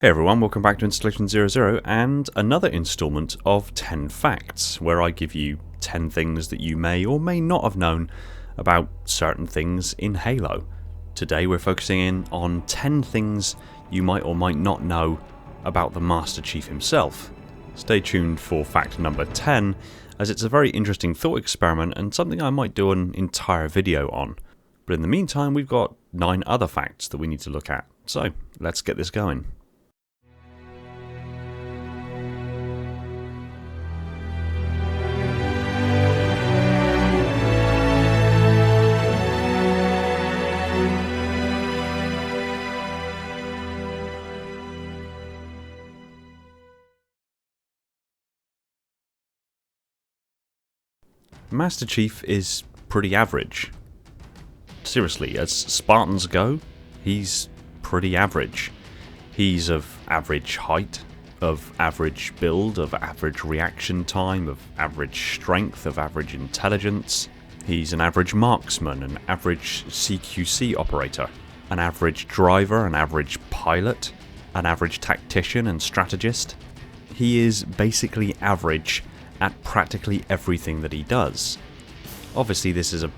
Hey everyone, welcome back to Installation 00 and another installment of 10 Facts, where I give you 10 things that you may or may not have known about certain things in Halo. Today we're focusing in on 10 things you might or might not know about the Master Chief himself. Stay tuned for fact number 10, as it's a very interesting thought experiment and something I might do an entire video on. But in the meantime, we've got 9 other facts that we need to look at, so let's get this going. Master Chief is pretty average. Seriously, as Spartans go, he's pretty average. He's of average height, of average build, of average reaction time, of average strength, of average intelligence. He's an average marksman, an average CQC operator, an average driver, an average pilot, an average tactician and strategist. He is basically average at practically everything that he does. Obviously this is a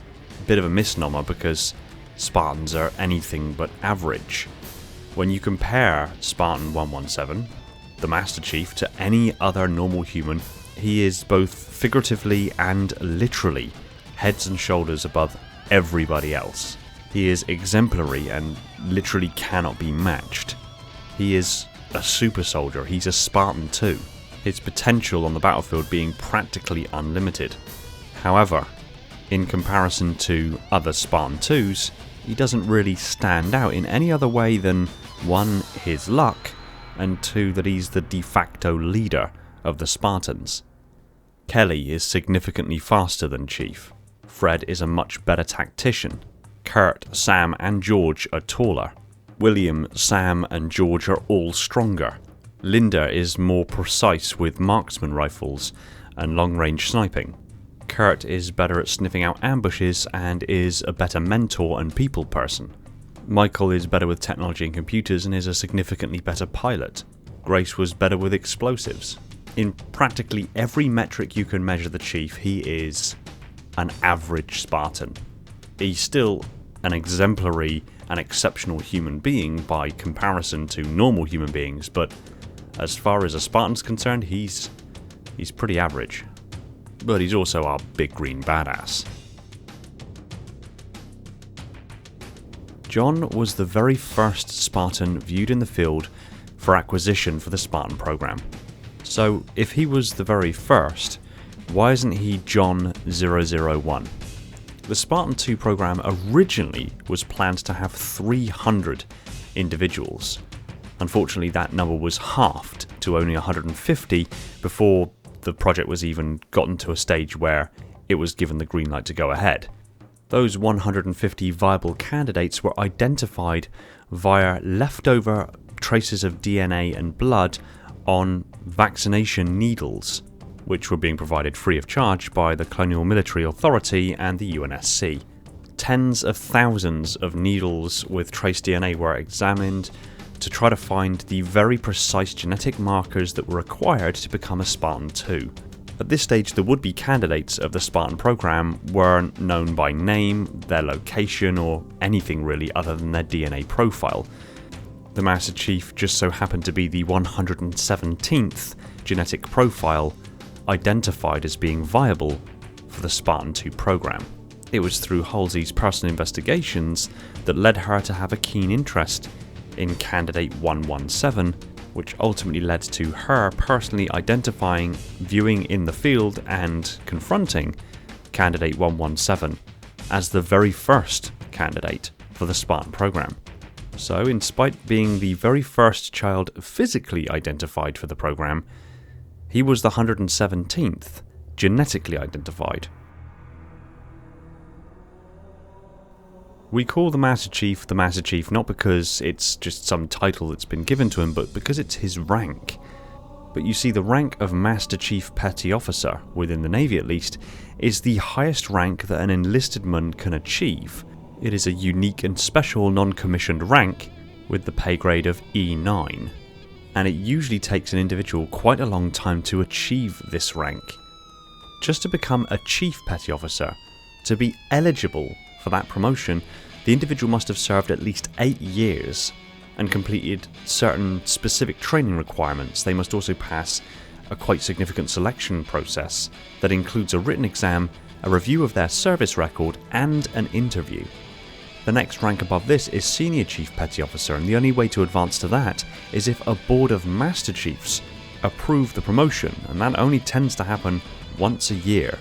bit of a misnomer because Spartans are anything but average. When you compare Spartan 117, the Master Chief, to any other normal human, he is both figuratively and literally heads and shoulders above everybody else. He is exemplary and literally cannot be matched. He is a super soldier, he's a Spartan too. His potential on the battlefield being practically unlimited. However, in comparison to other Spartan 2s, he doesn't really stand out in any other way than 1. His luck, and 2. That he's the de facto leader of the Spartans. Kelly is significantly faster than Chief. Fred is a much better tactician. Kurt, Sam and George are taller. William, Sam and George are all stronger. Linda is more precise with marksman rifles and long-range sniping. Kurt is better at sniffing out ambushes and is a better mentor and people person. Michael is better with technology and computers and is a significantly better pilot. Grace was better with explosives. In practically every metric you can measure the Chief, he is an average Spartan. He's still an exemplary and exceptional human being by comparison to normal human beings, but as far as a Spartan's concerned, he's pretty average. But he's also our big green badass. John was the very first Spartan viewed in the field for acquisition for the Spartan program. So if he was the very first, why isn't he John 001? The Spartan 2 program originally was planned to have 300 individuals. Unfortunately, that number was halved to only 150 before the project was even gotten to a stage where it was given the green light to go ahead. Those 150 viable candidates were identified via leftover traces of DNA and blood on vaccination needles, which were being provided free of charge by the Colonial Military Authority and the UNSC. Tens of thousands of needles with trace DNA were examined to try to find the very precise genetic markers that were required to become a Spartan 2. At this stage, the would-be candidates of the Spartan program weren't known by name, their location, or anything really other than their DNA profile. The Master Chief just so happened to be the 117th genetic profile identified as being viable for the Spartan 2 program. It was through Halsey's personal investigations that led her to have a keen interest in Candidate 117, which ultimately led to her personally identifying, viewing in the field and confronting Candidate 117 as the very first candidate for the Spartan program. So, in spite being the very first child physically identified for the program, he was the 117th genetically identified. We call the Master Chief not because it's just some title that's been given to him, but because it's his rank. But you see, the rank of Master Chief Petty Officer, within the Navy at least, is the highest rank that an enlisted man can achieve. It is a unique and special non-commissioned rank with the pay grade of E9. and it usually takes an individual quite a long time to achieve this rank. Just to become a Chief Petty Officer, to be eligible for that promotion, the individual must have served at least 8 years and completed certain specific training requirements. They must also pass a quite significant selection process that includes a written exam, a review of their service record, and an interview. The next rank above this is Senior Chief Petty Officer, and the only way to advance to that is if a board of Master Chiefs approve the promotion, and that only tends to happen once a year.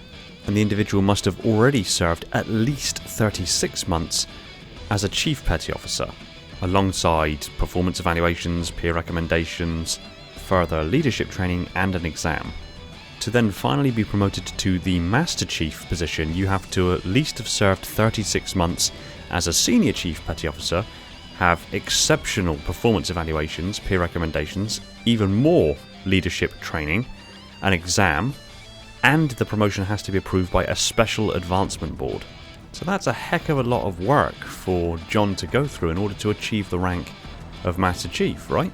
And the individual must have already served at least 36 months as a Chief Petty Officer, alongside performance evaluations, peer recommendations, further leadership training, and an exam. To then finally be promoted to the Master Chief position, you have to at least have served 36 months as a Senior Chief Petty Officer, have exceptional performance evaluations, peer recommendations, even more leadership training, an exam, and the promotion has to be approved by a special advancement board. So that's a heck of a lot of work for John to go through in order to achieve the rank of Master Chief, right?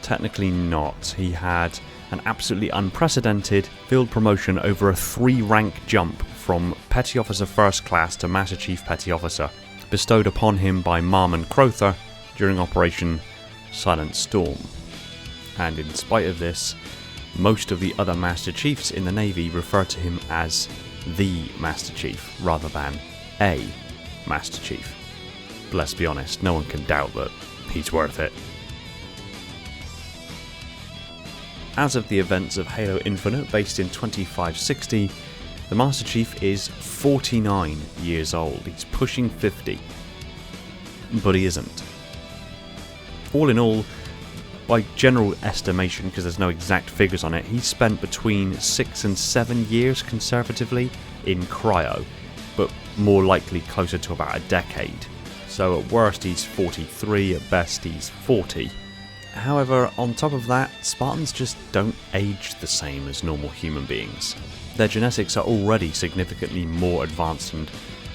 Technically not. He had an absolutely unprecedented field promotion over a 3-rank jump from Petty Officer First Class to Master Chief Petty Officer, bestowed upon him by Marmon Crowther during Operation Silent Storm. And in spite of this, most of the other Master Chiefs in the Navy refer to him as the Master Chief rather than a Master Chief. But let's be honest, no one can doubt that he's worth it. As of the events of Halo Infinite, based in 2560, the Master Chief is 49 years old. He's pushing 50, but he isn't. All in all, by general estimation, because there's no exact figures on it, he spent between 6 and 7 years conservatively in cryo, but more likely closer to about a decade. So at worst he's 43, at best he's 40. However, on top of that, Spartans just don't age the same as normal human beings. Their genetics are already significantly more advanced and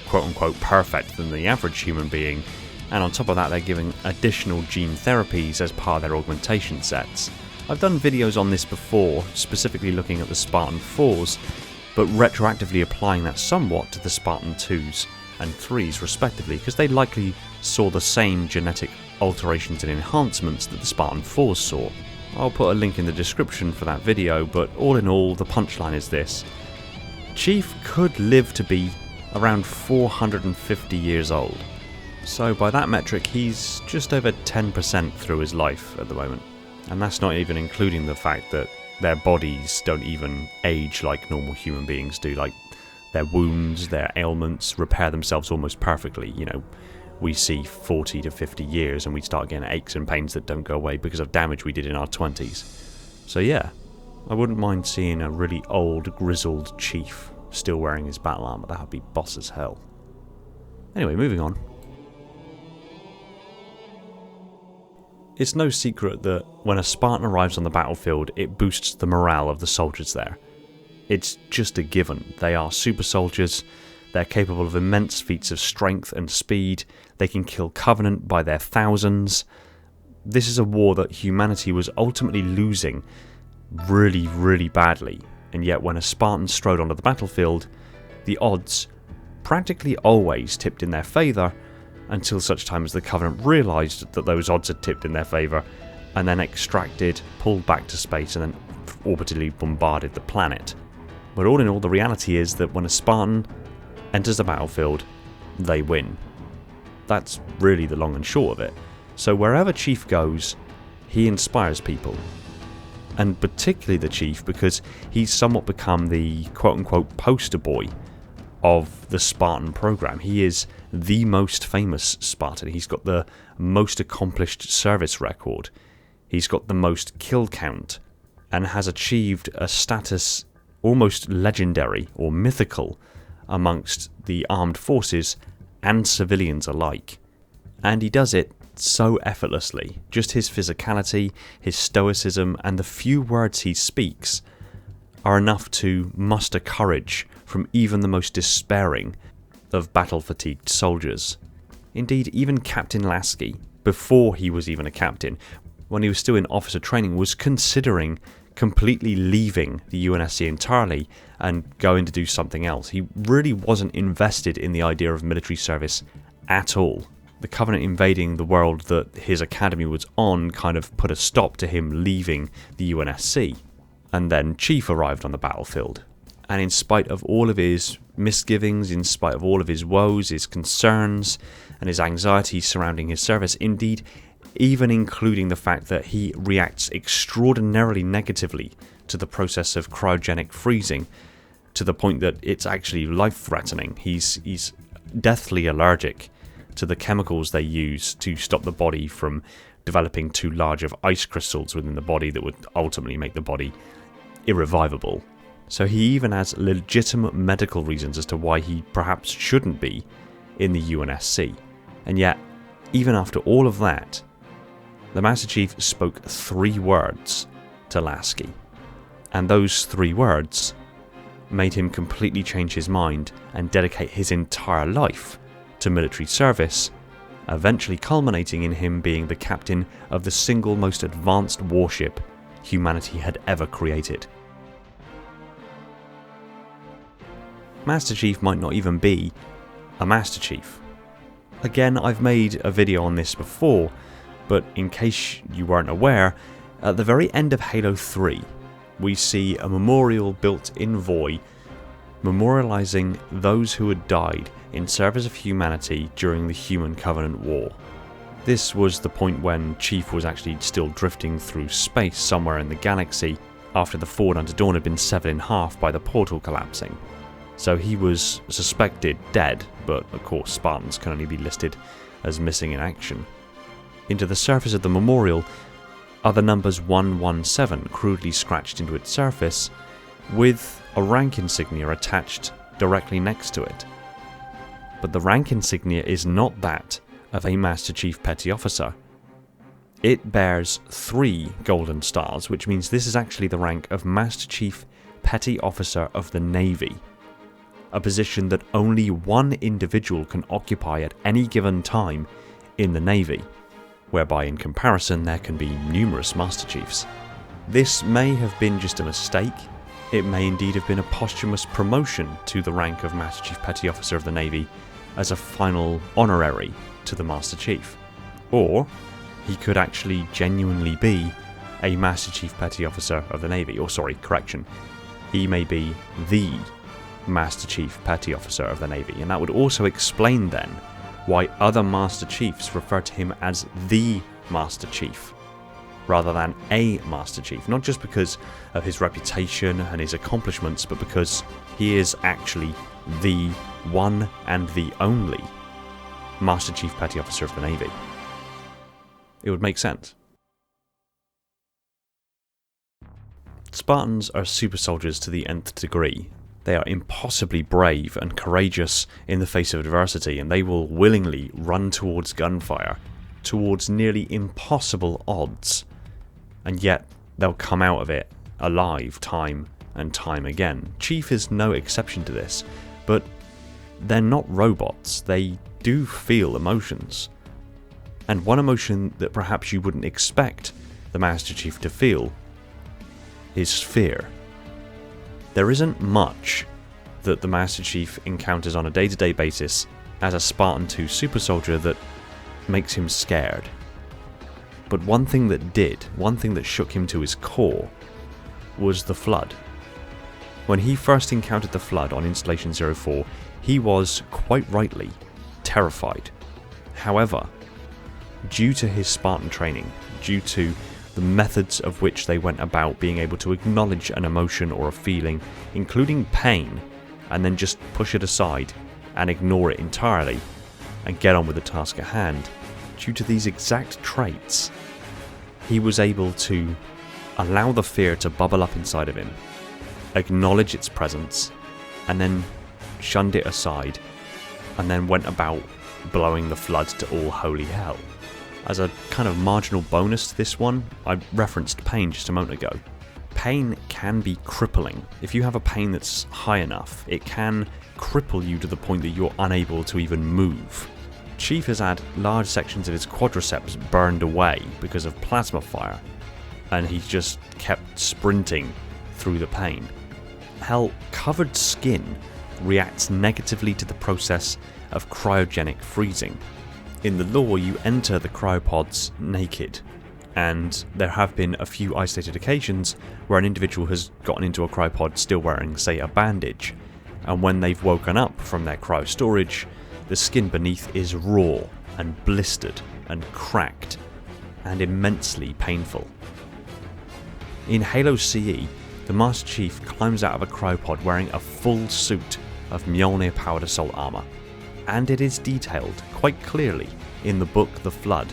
quote-unquote perfect than the average human being, and on top of that they're giving additional gene therapies as part of their augmentation sets. I've done videos on this before, specifically looking at the Spartan 4s, but retroactively applying that somewhat to the Spartan 2s and 3s respectively, because they likely saw the same genetic alterations and enhancements that the Spartan 4s saw. I'll put a link in the description for that video, but all in all, the punchline is this. Chief could live to be around 450 years old. So by that metric, he's just over 10% through his life at the moment. And that's not even including the fact that their bodies don't even age like normal human beings do. Like, their wounds, their ailments repair themselves almost perfectly. You know, we see 40 to 50 years and we start getting aches and pains that don't go away because of damage we did in our 20s. So yeah, I wouldn't mind seeing a really old, grizzled chief still wearing his battle armor. That would be boss as hell. Anyway, moving on. It's no secret that when a Spartan arrives on the battlefield, it boosts the morale of the soldiers there. It's just a given. They are super soldiers. They're capable of immense feats of strength and speed. They can kill Covenant by their thousands. This is a war that humanity was ultimately losing really, really badly. And yet when a Spartan strode onto the battlefield, the odds practically always tipped in their favour until such time as the Covenant realised that those odds had tipped in their favour and then extracted, pulled back to space and then orbitally bombarded the planet. But all in all, the reality is that when a Spartan enters the battlefield, they win. That's really the long and short of it. So wherever Chief goes, he inspires people. And particularly the Chief, because he's somewhat become the quote-unquote poster boy of the Spartan program. He is the most famous Spartan. He's got the most accomplished service record. He's got the most kill count and has achieved a status almost legendary or mythical amongst the armed forces and civilians alike. And he does it so effortlessly. Just his physicality, his stoicism, and the few words he speaks are enough to muster courage from even the most despairing of battle-fatigued soldiers. Indeed, even Captain Lasky, before he was even a captain, when he was still in officer training, was considering completely leaving the UNSC entirely and going to do something else. He really wasn't invested in the idea of military service at all. The Covenant invading the world that his academy was on kind of put a stop to him leaving the UNSC. And then Chief arrived on the battlefield. And in spite of all of his misgivings, in spite of all of his woes, his concerns, and his anxieties surrounding his service, indeed, even including the fact that he reacts extraordinarily negatively to the process of cryogenic freezing, to the point that it's actually life-threatening. He's deathly allergic to the chemicals they use to stop the body from developing too large of ice crystals within the body that would ultimately make the body irrevivable. So he even has legitimate medical reasons as to why he perhaps shouldn't be in the UNSC. And yet, even after all of that, the Master Chief spoke 3 words to Lasky. And those 3 words made him completely change his mind and dedicate his entire life to military service, eventually culminating in him being the captain of the single most advanced warship humanity had ever created. Master Chief might not even be a Master Chief. Again, I've made a video on this before, but in case you weren't aware, at the very end of Halo 3, we see a memorial built in Voy memorializing those who had died in service of humanity during the Human Covenant War. This was the point when Chief was actually still drifting through space somewhere in the galaxy after the Forward Unto Dawn had been severed in half by the portal collapsing. So he was suspected dead, but of course Spartans can only be listed as missing in action. Into the surface of the memorial are the numbers 117 crudely scratched into its surface, with a rank insignia attached directly next to it. But the rank insignia is not that of a Master Chief Petty Officer. It bears 3 golden stars, which means this is actually the rank of Master Chief Petty Officer of the Navy, a position that only one individual can occupy at any given time in the Navy, whereby in comparison there can be numerous Master Chiefs. This may have been just a mistake. It may indeed have been a posthumous promotion to the rank of Master Chief Petty Officer of the Navy as a final honorary to the Master Chief. Or he could actually genuinely be a Master Chief Petty Officer of the Navy. He may be the Master Chief Petty Officer of the Navy. And that would also explain then why other Master Chiefs refer to him as the Master Chief rather than a Master Chief. Not just because of his reputation and his accomplishments, but because he is actually the one and the only Master Chief Petty Officer of the Navy. It would make sense. Spartans are super soldiers to the nth degree. They are impossibly brave and courageous in the face of adversity, and they will willingly run towards gunfire, towards nearly impossible odds, and yet they'll come out of it alive time and time again. Chief is no exception to this, but they're not robots. They do feel emotions. And one emotion that perhaps you wouldn't expect the Master Chief to feel is fear. There isn't much that the Master Chief encounters on a day-to-day basis as a Spartan 2 super soldier that makes him scared. But one thing that shook him to his core, was the Flood. When he first encountered the Flood on Installation 04, he was, quite rightly, terrified. However, due to his Spartan training, due to the methods of which they went about being able to acknowledge an emotion or a feeling, including pain, and then just push it aside and ignore it entirely and get on with the task at hand, due to these exact traits, he was able to allow the fear to bubble up inside of him, acknowledge its presence, and then shunned it aside, and then went about blowing the Flood to all holy hell. As a kind of marginal bonus to this one, I referenced pain just a moment ago. Pain can be crippling. If you have a pain that's high enough, it can cripple you to the point that you're unable to even move. Chief has had large sections of his quadriceps burned away because of plasma fire, and he's just kept sprinting through the pain. Hell, covered skin reacts negatively to the process of cryogenic freezing. In the lore, you enter the cryopods naked, and there have been a few isolated occasions where an individual has gotten into a cryopod still wearing, say, a bandage, and when they've woken up from their cryo storage, the skin beneath is raw and blistered and cracked and immensely painful. In Halo CE, the Master Chief climbs out of a cryopod wearing a full suit of Mjolnir-powered assault armor, and it is detailed quite clearly in the book The Flood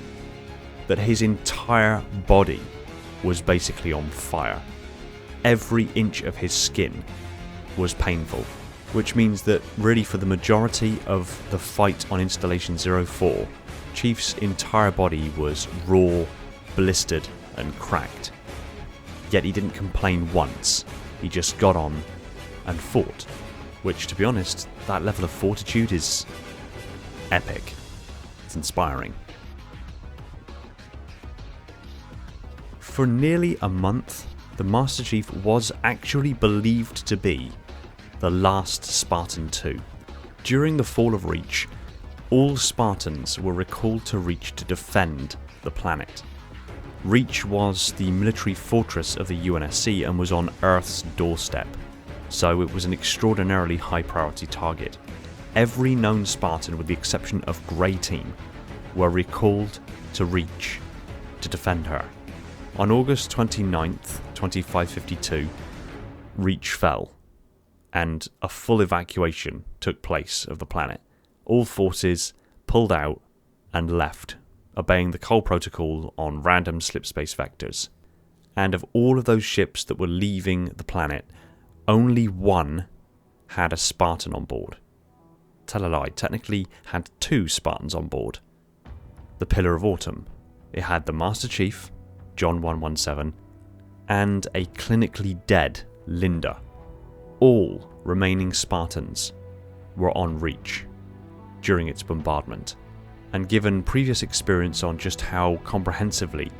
that his entire body was basically on fire. Every inch of his skin was painful, which means that really for the majority of the fight on Installation 04, Chief's entire body was raw, blistered and cracked. Yet he didn't complain once, he just got on and fought, which, to be honest, that level of fortitude is epic. It's inspiring. For nearly a month, the Master Chief was actually believed to be the last Spartan 2. During the fall of Reach, all Spartans were recalled to Reach to defend the planet. Reach was the military fortress of the UNSC and was on Earth's doorstep, so it was an extraordinarily high priority target. Every known Spartan, with the exception of Grey Team, were recalled to Reach to defend her. On August 29th, 2552, Reach fell, and a full evacuation took place of the planet. All forces pulled out and left, obeying the Cole Protocol on random slipspace vectors. And of all of those ships that were leaving the planet, only one had a Spartan on board. Tell a lie, technically had 2 Spartans on board. The Pillar of Autumn. It had the Master Chief, John 117, and a clinically dead Linda. All remaining Spartans were on Reach during its bombardment, and given previous experience on just how comprehensively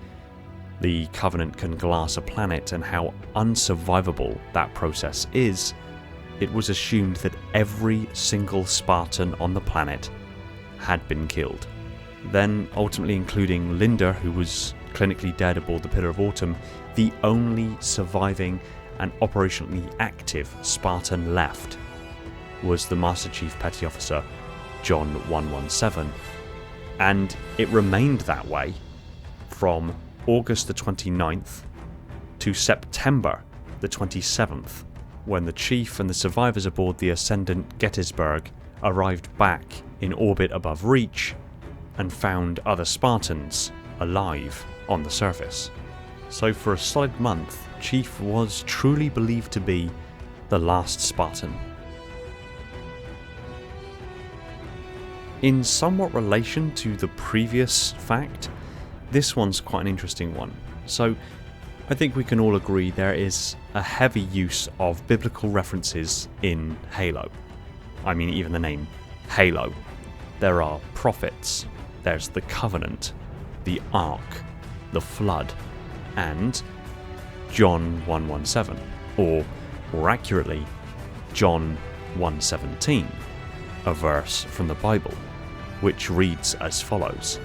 the Covenant can glass a planet and how unsurvivable that process is, it was assumed that every single Spartan on the planet had been killed. Then, ultimately including Linda, who was clinically dead aboard the Pillar of Autumn, the only surviving and operationally active Spartan left was the Master Chief Petty Officer John 117. And it remained that way from August the 29th to September the 27th, when the Chief and the survivors aboard the Ascendant Gettysburg arrived back in orbit above Reach and found other Spartans alive on the surface. So for a solid month, Chief was truly believed to be the last Spartan. In somewhat relation to the previous fact, this one's quite an interesting one. So I think we can all agree there is a heavy use of biblical references in Halo. I mean, even the name Halo. There are prophets, there's the Covenant, the Ark, the Flood, and John 117, or more accurately, John 117, a verse from the Bible, which reads as follows: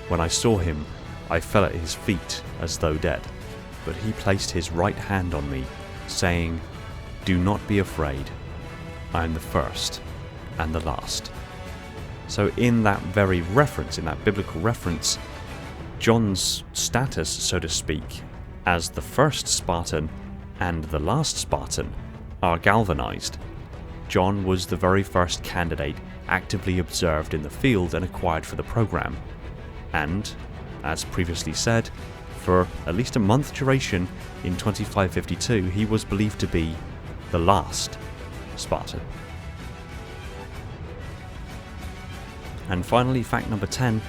"When I saw him, I fell at his feet as though dead, but he placed his right hand on me, saying, 'Do not be afraid, I am the first and the last.'" So in that very reference, in that biblical reference, John's status, so to speak, as the first Spartan and the last Spartan are galvanized. John was the very first candidate actively observed in the field and acquired for the program. And, as previously said, for at least a month duration in 2552, he was believed to be the last Spartan. And finally, fact number 10,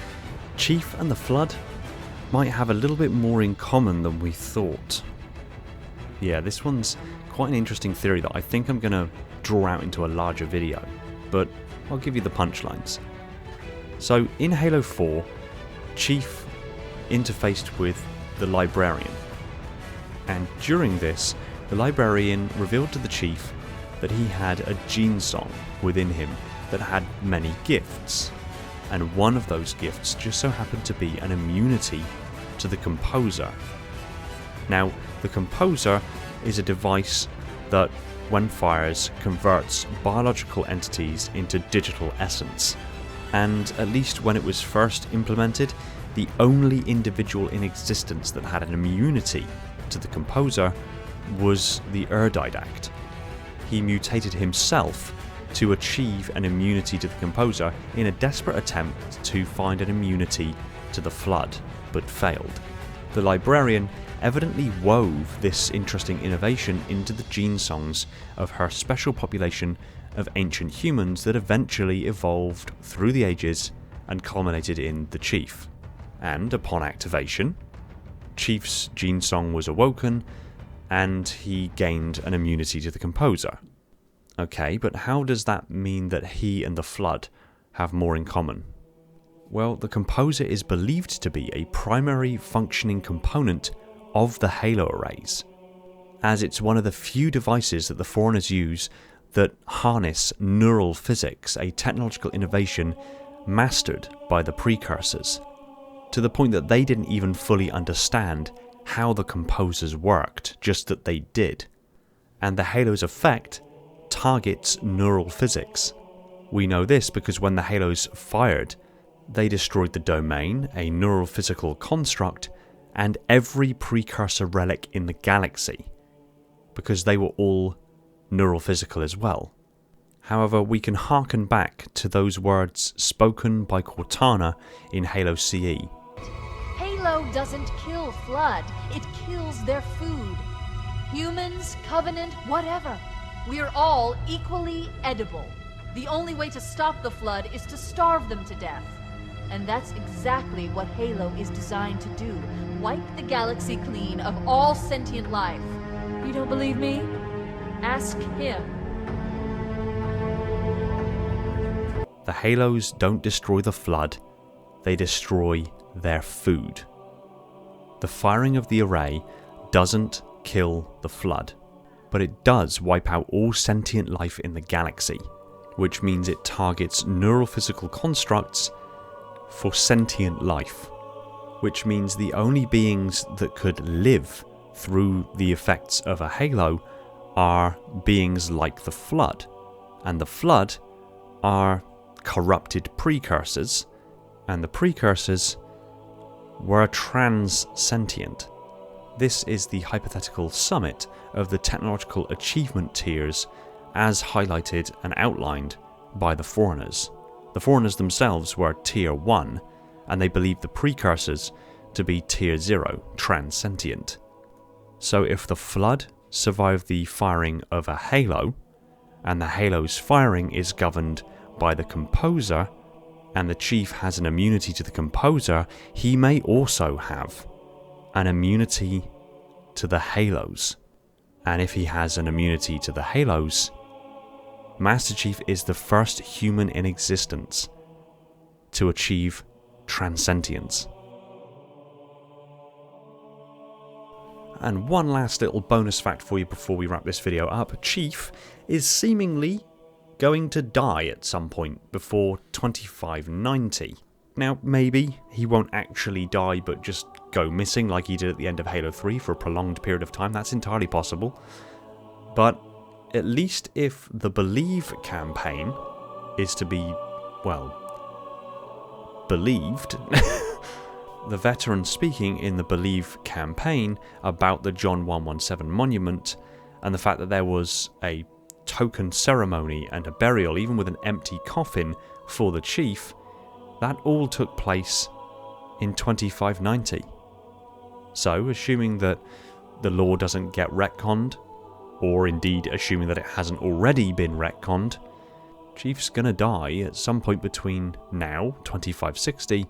Chief and the Flood might have a little bit more in common than we thought. Yeah, this one's quite an interesting theory that I think I'm going to draw out into a larger video, but I'll give you the punchlines. So in Halo 4, Chief interfaced with the Librarian, and during this, the Librarian revealed to the Chief that he had a gene song within him that had many gifts, and one of those gifts just so happened to be an immunity to the Composer. Now, the Composer is a device that, when fires, converts biological entities into digital essence, and at least when it was first implemented, the only individual in existence that had an immunity to the Composer was the Erdidact. He mutated himself to achieve an immunity to the Composer in a desperate attempt to find an immunity to the Flood, but failed. The Librarian evidently wove this interesting innovation into the gene songs of her special population of ancient humans that eventually evolved through the ages and culminated in the Chief. And upon activation, Chief's gene song was awoken and he gained an immunity to the Composer. Okay, but how does that mean that he and the Flood have more in common? Well, the Composer is believed to be a primary functioning component of the Halo arrays, as it's one of the few devices that the Foreigners use that harness neural physics, a technological innovation mastered by the Precursors, to the point that they didn't even fully understand how the Composers worked, just that they did. And the Halo's effect targets neural physics. We know this because when the Halos fired, they destroyed the Domain, a neural physical construct, and every Precursor relic in the galaxy, because they were all neural physical as well. However, we can harken back to those words spoken by Cortana in Halo CE. Halo doesn't kill Flood, it kills their food. Humans, Covenant, whatever. We're all equally edible. The only way to stop the Flood is to starve them to death. And that's exactly what Halo is designed to do. Wipe the galaxy clean of all sentient life. You don't believe me? Ask him. The Halos don't destroy the Flood, they destroy their food. The firing of the array doesn't kill the Flood, but it does wipe out all sentient life in the galaxy, which means it targets neurophysical constructs for sentient life, which means the only beings that could live through the effects of a Halo are beings like the Flood, and the Flood are corrupted Precursors, and the Precursors were trans-sentient. This is the hypothetical summit of the technological achievement tiers as highlighted and outlined by the Foreigners. The Foreigners themselves were Tier 1, and they believed the Precursors to be Tier 0, trans-sentient. So if the Flood survived the firing of a Halo, and the Halo's firing is governed by the Composer, and the Chief has an immunity to the Composer, he may also have an immunity to the Halos. And if he has an immunity to the Halos, Master Chief is the first human in existence to achieve transcendence. And one last little bonus fact for you before we wrap this video up. Chief is seemingly going to die at some point before 2590. Now, maybe he won't actually die but just go missing like he did at the end of Halo 3 for a prolonged period of time. That's entirely possible. But at least if the Believe campaign is to be, well, believed, the veteran speaking in the Believe campaign about the John 117 monument and the fact that there was a token ceremony and a burial, even with an empty coffin for the Chief, that all took place in 2590. So, assuming that the lore doesn't get retconned, or indeed assuming that it hasn't already been retconned, Chief's gonna die at some point between now, 2560,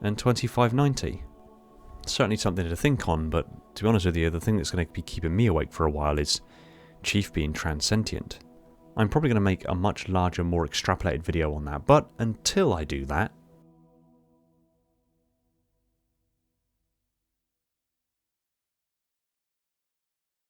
and 2590. Certainly something to think on, but to be honest with you, the thing that's going to be keeping me awake for a while is Chief being transcendent. I'm probably going to make a much larger, more extrapolated video on that. But until I do that,